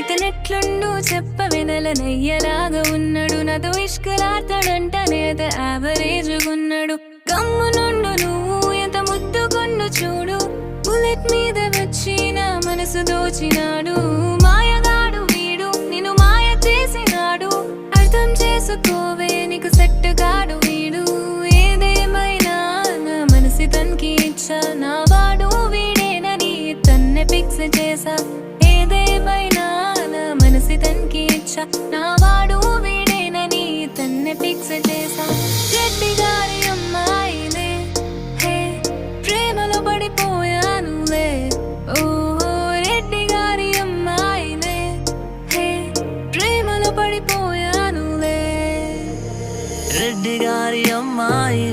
ఇతనెట్లుండు చెప్పవెనలనయ్యలాగా ఉన్నాడు నాతో ఇష్కలాడతాడంటనేత యావరేజ్గున్నాడు గమ్మునుండు నువ్వు ఎంత ముద్దుకొండు చూడు బుల్లెట్ మీద వచ్చి నా మనసు దోచినాడు మాయగాడు వీడు నిన్ను మాయ చేసినాడు అర్థం చేసుకోవే నీకు సెట్ గాడు వీడు ఏదేమైనా నా మనసు తనకి ఇచ్చా నా వాడు వీడేనని తన్నే ఫిక్స్ చేసా ఏదేమైనా నా మనసు తనకి ఇచ్చా నా వాడు వీడేనని తన్నే ఫిక్స్ చేసా రెడ్డి గారి అమ్మాయిలే హే ప్రేమలో పడిపోయానులే ఓహో రెడ్డి గారి అమ్మాయిలే హే ప్రేమలో పడిపోయానులే రెడ్డి గారి అమ్మాయి